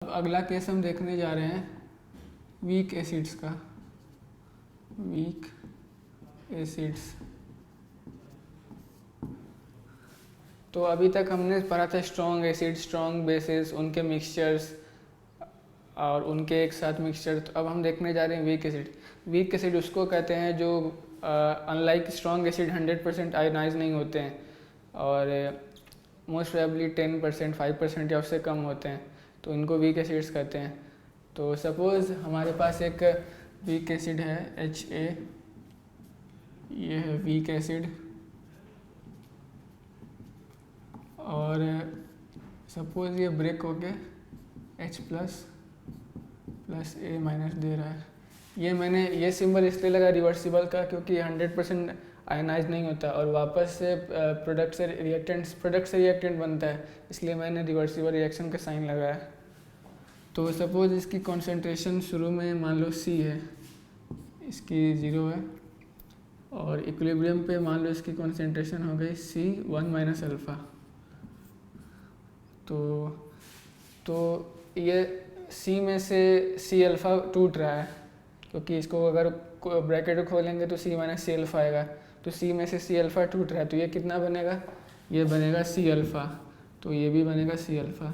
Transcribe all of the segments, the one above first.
अब अगला केस हम देखने जा रहे हैं वीक एसिड्स का। वीक एसिड्स, तो अभी तक हमने पढ़ा था स्ट्रॉन्ग एसिड, स्ट्रॉन्ग बेसिस, उनके मिक्सचर्स और उनके एक साथ मिक्सचर। तो अब हम देखने जा रहे हैं वीक एसिड। वीक एसिड उसको कहते हैं जो अनलाइक स्ट्रॉन्ग एसिड 100% आयनाइज नहीं होते हैं और मोस्ट प्रोबेबली 10%, 5% या उससे कम होते हैं, तो इनको वीक एसिड्स कहते हैं। तो सपोज़ हमारे पास एक वीक एसिड है HA, ये है वीक एसिड, और सपोज़ ये ब्रेक होके H प्लस A- दे रहा है। ये मैंने ये सिंबल इसलिए लगा रिवर्सिबल का क्योंकि 100% आयनाइज नहीं होता और वापस से प्रोडक्ट से रिएक्टेंट बनता है, इसलिए मैंने रिवर्सिबल रिएक्शन का साइन लगाया। तो सपोज़ इसकी कॉन्सेंट्रेशन शुरू में मान लो C है, इसकी 0 है, और इक्विलिब्रियम पे मान लो इसकी कॉन्सेंट्रेशन हो गई C1 - अल्फ़ा। तो ये C में से C अल्फ़ा टूट रहा है क्योंकि इसको अगर ब्रैकेट खोलेंगे तो C - C अल्फ़ा आएगा, तो C में से C अल्फ़ा टूट रहा है, तो ये कितना बनेगा? ये बनेगा C अल्फ़ा, तो ये भी बनेगा C अल्फ़ा।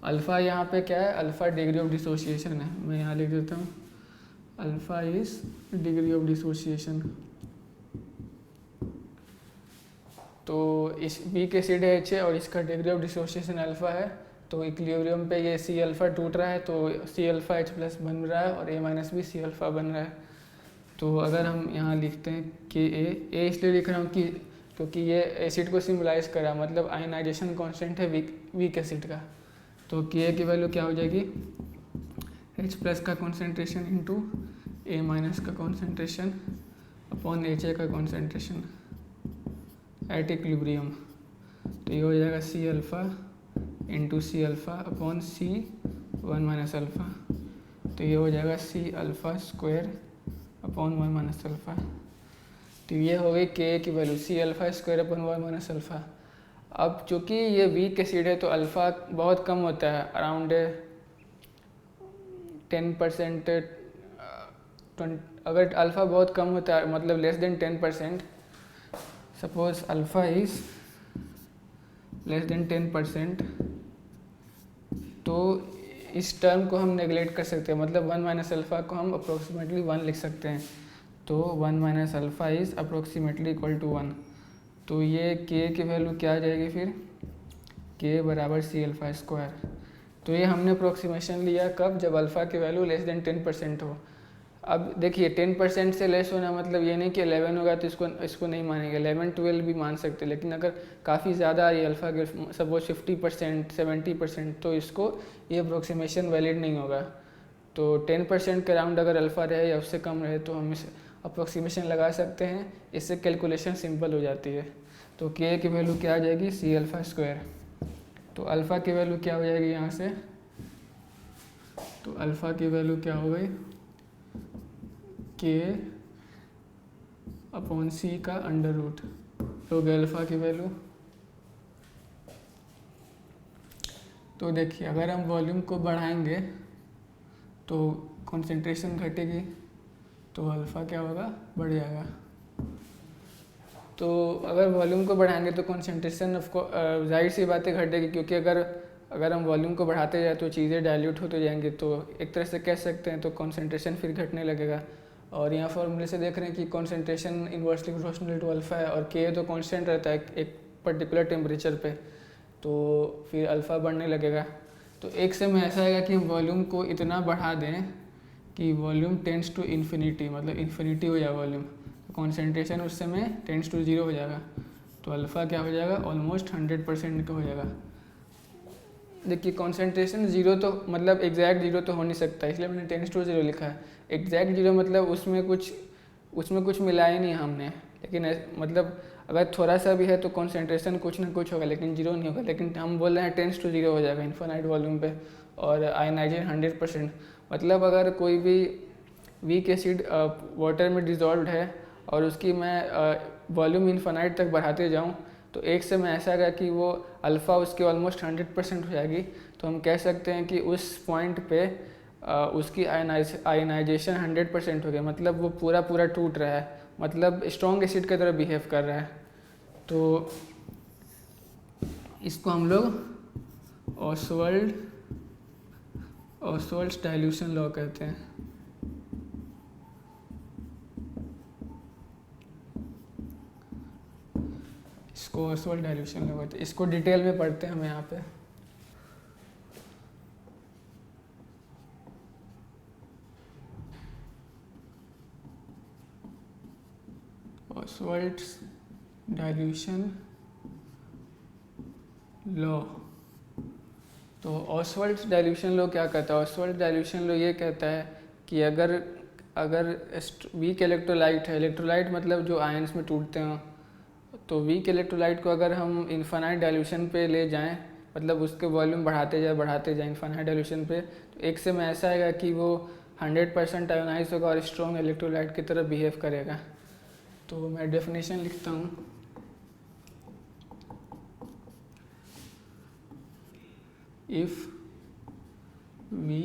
अल्फ़ा यहाँ पे क्या है? अल्फ़ा डिग्री ऑफ डिसोसिएशन है, मैं यहाँ लिख देता हूँ, alpha is degree of dissociation. तो इस वीक एसिड है HA और इसका डिग्री ऑफ डिसोसिएशन अल्फ़ा है, तो इक्विलिब्रियम पे ये C अल्फ़ा टूट रहा है, तो C अल्फ़ा H प्लस बन रहा है और A- भी C अल्फ़ा बन रहा है। तो अगर हम यहाँ लिखते हैं कि A इसलिए लिख रहा हूँ कि क्योंकि ये एसिड को सिम्बलाइज करा, मतलब आयनाइजेशन कांस्टेंट है वीक एसिड का। तो Ka की वैल्यू क्या हो जाएगी? H प्लस का कॉन्सेंट्रेशन इंटू A- का कॉन्सेंट्रेशन अपॉन HA का कॉन्सेंट्रेशन एट इक्विलिब्रियम। तो ये हो जाएगा C alpha into C alpha upon C1 - alpha, तो ये हो जाएगा C alpha square upon 1 - alpha. तो ये हो गई Ka की value C alpha square upon 1 - alpha. अब चूँकि ये वीक एसिड है तो अल्फ़ा बहुत कम होता है, अराउंड 10%। अगर अल्फ़ा बहुत कम होता है मतलब less than 10%, suppose alpha is less than 10%, तो इस टर्म को हम नेगलेक्ट कर सकते हैं, मतलब 1 - अल्फ़ा को हम अप्रोक्सीमेटली 1 लिख सकते हैं। तो 1 - alpha is approximately equal to 1। तो ये K की वैल्यू क्या आ जाएगी फिर? K बराबर C अल्फ़ा स्क्वायर। तो ये हमने अप्रोक्सीमेशन लिया कब? जब अल्फ़ा की वैल्यू लेस देन 10% हो। अब देखिए 10% से लेस होना मतलब ये नहीं कि 11 होगा तो इसको नहीं मानेंगे, 11-12 भी मान सकते, लेकिन अगर काफ़ी ज़्यादा आ रही है अल्फ़ा के, सपोज 50%, 70%, तो इसको ये अप्रोक्सीमेशन वैलिड नहीं होगा। तो 10% के अराउंड अगर अल्फ़ा रहे या उससे कम रहे तो हम इस अप्रोक्सीमेशन लगा सकते हैं, इससे कैलकुलेशन सिंपल हो जाती है। तो K की वैल्यू क्या आ जाएगी? C alpha square. तो अल्फ़ा की वैल्यू क्या हो जाएगी यहाँ से? तो अल्फ़ा की वैल्यू क्या हो गई? K अपॉन C का अंडर रूट, तो अल्फ़ा की वैल्यू। तो देखिए अगर हम वॉल्यूम को बढ़ाएंगे तो कॉन्सेंट्रेशन घटेगी, तो अल्फ़ा क्या होगा? बढ़ जाएगा। तो अगर वॉल्यूम को बढ़ाएंगे तो कॉन्सेंट्रेशन जाहिर सी बातें घटेगी, क्योंकि अगर हम वॉल्यूम को बढ़ाते जाए तो चीज़ें डाइल्यूट होते जाएंगी, तो एक तरह से कह सकते हैं तो कॉन्सेंट्रेशन फिर घटने लगेगा। और यहाँ फॉर्मूले से देख रहे हैं कि concentration inversely proportional to alpha है और K तो कांस्टेंट रहता है एक पर्टिकुलर टेम्परेचर पे, तो फिर अल्फ़ा बढ़ने लगेगा। तो एक समय ऐसा आएगा कि हम वॉल्यूम को इतना बढ़ा दें कि वॉल्यूम टेंड्स टू इन्फिनिटी, मतलब इन्फिनिटी हो जाए वॉल्यूम, तो कॉन्सेंट्रेशन उस समय टेंड्स टू 0 हो जाएगा, तो अल्फ़ा क्या हो जाएगा? ऑलमोस्ट 100% का हो जाएगा। देखिए कॉन्सेंट्रेशन 0 तो मतलब एग्जैक्ट 0 तो हो नहीं सकता, इसलिए मैंने टेंड्स टू 0 लिखा है। एग्जैक्ट 0 मतलब उसमें कुछ मिलाया नहीं हमने, लेकिन मतलब अगर थोड़ा सा भी है तो कॉन्सेंट्रेशन कुछ ना कुछ होगा, लेकिन 0 नहीं होगा। लेकिन हम बोल रहे हैं टेंड्स टू 0 हो जाएगा इन्फिनाइट वॉल्यूम पे, और आयनाइजेशन 100%। मतलब अगर कोई भी वीक एसिड वाटर में डिज़ोल्व है और उसकी मैं वॉल्यूम इन्फिनाइट तक बढ़ाते जाऊँ, तो एक समय ऐसा आएगा कि वो अल्फ़ा उसके ऑलमोस्ट 100% हो जाएगी, तो हम कह सकते हैं कि उस पॉइंट पे उसकी आयनाइजेशन 100% हो गया, मतलब वो पूरा पूरा टूट रहा है, मतलब स्ट्रॉन्ग एसिड की तरह बिहेव कर रहा है। तो इसको हम लोग ऑसवाल्ड्स डाइल्यूशन लॉ कहते हैं। इसको ऑसवाल्ड डाइल्यूशन लॉ कहते हैं। इसको डिटेल में पढ़ते हैं हम यहाँ पे। ऑसवाल्ड्स डाइल्यूशन लॉ। तो ऑसवाल्ड्स डाइल्यूशन लॉ क्या कहता है? ऑसवाल्ड्स डाइल्यूशन लॉ ये कहता है कि अगर वीक इलेक्ट्रोलाइट है, इलेक्ट्रोलाइट मतलब जो आयंस में टूटते हैं, तो वीक इलेक्ट्रोलाइट को अगर हम इन्फानाइट डाइल्यूशन पे ले जाएं, मतलब उसके वॉल्यूम बढ़ाते जाए इन्फानाइट डाइल्यूशन पे, तो एक समय ऐसा आएगा कि वो 100% आयोनाइज होगा और स्ट्रॉन्ग इलेक्ट्रोलाइट की तरह बिहेव करेगा। तो मैं डेफिनेशन लिखता हूँ। If we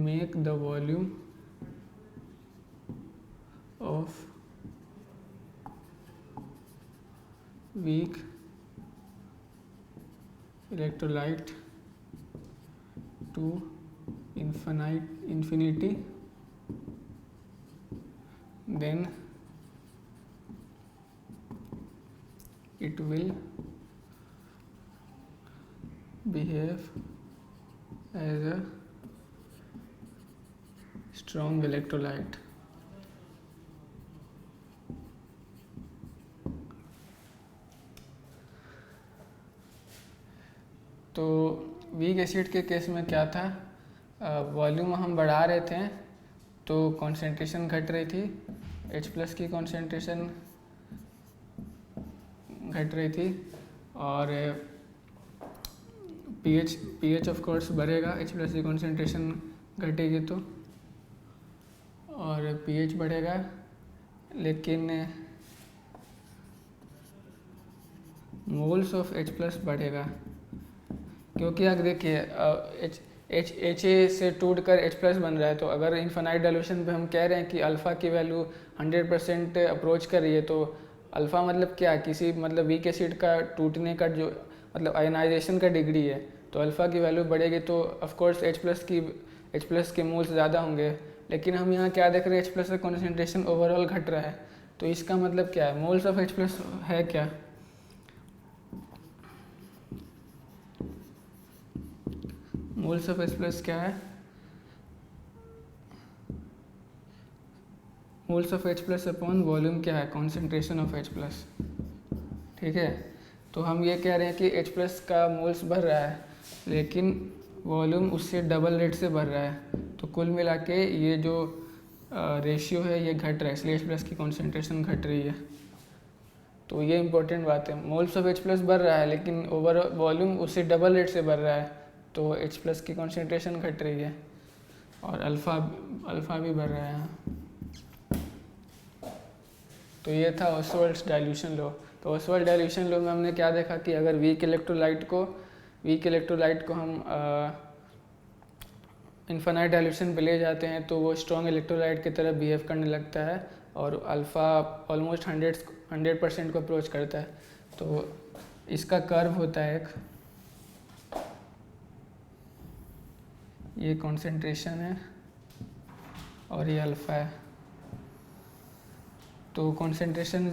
make the volume of weak electrolyte to infinity, then it will behave as a strong electrolyte. तो वीक एसिड के केस में क्या था, वॉल्यूम हम बढ़ा रहे थे तो कॉन्सेंट्रेशन घट रही थी, H+ की कॉन्सेंट्रेशन घट रही थी, और pH ऑफ कोर्स बढ़ेगा, H+ की कॉन्सेंट्रेशन घटेगी तो, और pH बढ़ेगा, लेकिन मोल्स ऑफ H+ बढ़ेगा, क्योंकि अगर देखिए HA से टूट कर H+ बन रहा है। तो अगर इन्फानाइट डाइल्यूशन पे हम कह रहे हैं कि अल्फ़ा की वैल्यू 100% अप्रोच कर रही है, तो अल्फ़ा मतलब क्या, किसी मतलब वीक एसिड का टूटने का जो मतलब आयनाइजेशन का डिग्री है, तो अल्फ़ा की वैल्यू बढ़ेगी तो ऑफ कोर्स H+ के मोल्स ज़्यादा होंगे। लेकिन हम यहाँ क्या देख रहे हैं, H+ का कॉन्सेंट्रेशन ओवरऑल घट रहा है, तो इसका मतलब क्या है, मोल्स ऑफ H+ है क्या, मोल्स ऑफ H+ क्या है, moles of H+ upon volume क्या है, कॉन्सेंट्रेशन ऑफ H+। ठीक है, तो हम ये कह रहे हैं कि H+ का मोल्स बढ़ रहा है, लेकिन वॉल्यूम उससे डबल रेट से बढ़ रहा है, तो कुल मिला के ये जो रेशियो है ये घट रहा है, इसलिए H+ की कॉन्सेंट्रेशन घट रही है। तो ये इंपॉर्टेंट बात है, मोल्स ऑफ H+ बढ़ रहा है लेकिन ओवर वॉल्यूम उससे डबल रेट से बढ़ रहा है, तो H+ की कॉन्सेंट्रेशन घट रही है, और अल्फ़ा भी बढ़ रहा है यहाँ। तो ये था ऑसवाल्ड्स डाइल्यूशन लॉ। तो ऑसवाल्ड डाइल्यूशन लॉ में हमने क्या देखा कि अगर वीक इलेक्ट्रोलाइट को हम इन्फानाइट डाइल्यूशन पे ले जाते हैं तो वो स्ट्रॉन्ग इलेक्ट्रोलाइट की तरह बिहेव करने लगता है, और अल्फ़ा ऑलमोस्ट 100% को अप्रोच करता है। तो इसका कर्व होता है एक, ये कॉन्सेंट्रेशन है और ये अल्फ़ा है। तो कॉन्सेंट्रेशन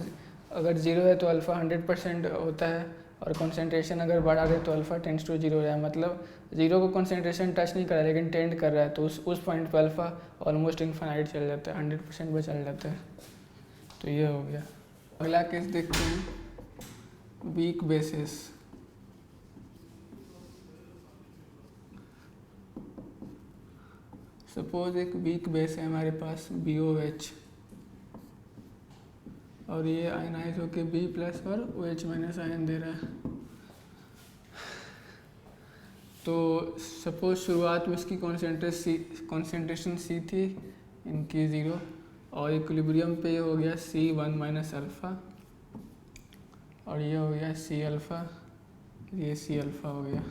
अगर 0 है तो अल्फ़ा 100% होता है, और कॉन्सेंट्रेशन अगर बढ़ा दे तो अल्फ़ा टेंड्स टू 0 हो जाए, मतलब 0 को कॉन्सेंट्रेशन टच नहीं कर रहा है लेकिन टेंड कर रहा है, तो उस पॉइंट पर अल्फ़ा ऑलमोस्ट इन्फानाइट चल जाता है, 100% पे चल जाता है। तो ये हो गया। अगला केस देखते हैं, वीक बेसिस। सपोज एक वीक बेस है हमारे पास BOH, और ये आयनाइज होके B+ और OH- आयन दे रहा है। तो सपोज शुरुआत में इसकी कॉन्सेंट्रेशन C थी, इनकी 0, और इक्विलिब्रियम पे ये हो गया C1 - अल्फ़ा, और ये हो गया सी अल्फ़ा, ये सी अल्फ़ा हो गया।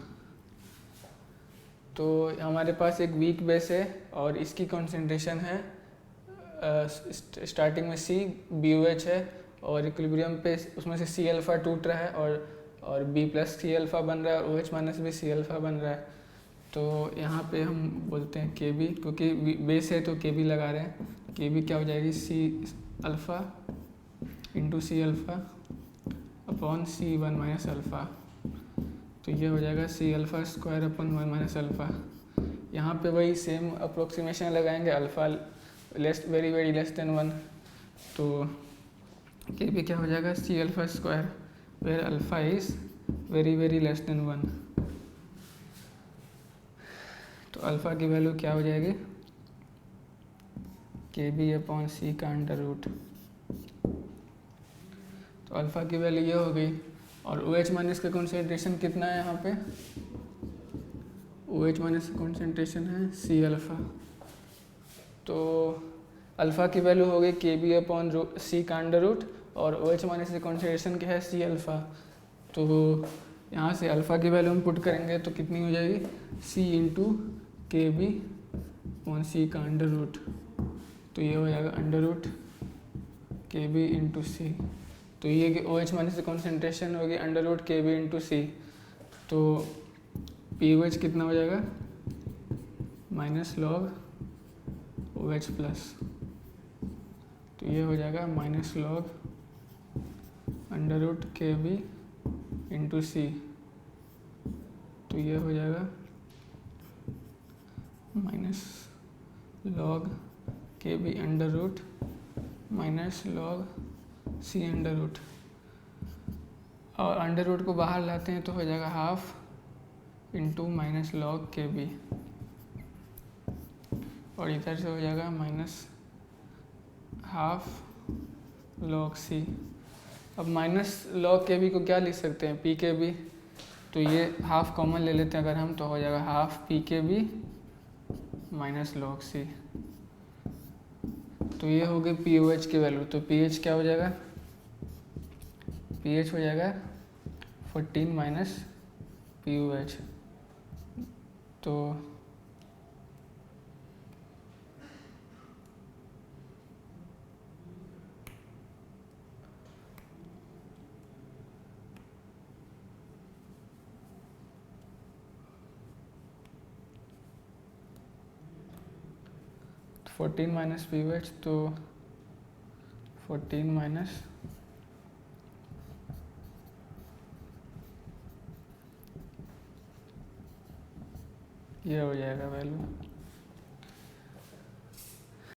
तो हमारे पास एक वीक बेस है और इसकी कॉन्सेंट्रेशन है स्टार्टिंग में सी बी ओ एच है और इक्विलिब्रियम पे उसमें से सी अल्फ़ा टूट रहा है और बी प्लस सी अल्फ़ा बन रहा है और ओ एच माइनस भी सी अल्फ़ा बन रहा है। तो यहाँ पे हम बोलते हैं के बी, क्योंकि बेस है तो के बी लगा रहे हैं। के बी क्या हो जाएगी, C alpha into C alpha upon C one minus alpha. तो ये हो जाएगा C alpha square upon one minus alpha. यहाँ पे वही सेम अप्रोक्सीमेशन लगाएंगे, alpha less very very less than 1। तो के बी क्या हो जाएगा, C alpha square where alpha is very very less than 1। तो अल्फ़ा की वैल्यू क्या हो जाएगी, के बी अपॉन सी का अंडर रूट। तो अल्फ़ा की वैल्यू ये हो गई। और ओ एच माइनस का कॉन्सेंट्रेशन कितना है यहाँ पे, ओ एच माइनस का कॉन्सेंट्रेशन है सी अल्फ़ा। तो अल्फ़ा की वैल्यू हो गई के बी अपॉन सी का अंडर रूट और ओ एच माइनस का कॉन्सेंट्रेशन क्या है, सी अल्फ़ा। तो यहाँ से अल्फ़ा की वैल्यू हम पुट करेंगे तो कितनी हो जाएगी, C into K B upon C का अंडर रूट। तो ये हो जाएगा under root K B into C. तो ये कि ओ एच माइनस से कॉन्सेंट्रेशन होगी under root K B into C. तो पी ओ एच कितना हो जाएगा, minus log O H plus. तो ये हो जाएगा minus log under root K B into C. तो ये हो जाएगा minus log K be under root minus log C under root. और अंडर रूट को बाहर लाते हैं तो हो जाएगा half into minus log K B और इधर से हो जाएगा माइनस हाफ लॉग सी। अब माइनस लॉग के बी को क्या लिख सकते हैं, पी के बी। तो ये हाफ कॉमन ले लेते हैं अगर हम, तो हो जाएगा half p K B minus log C. तो ये हो गई पी ओ एच की वैल्यू। तो पी एच क्या हो जाएगा, पी एच हो जाएगा 14 माइनस पी ओ एच। तो fourteen minus p O H, तो 14 माइनस ये हो जाएगा वैल्यू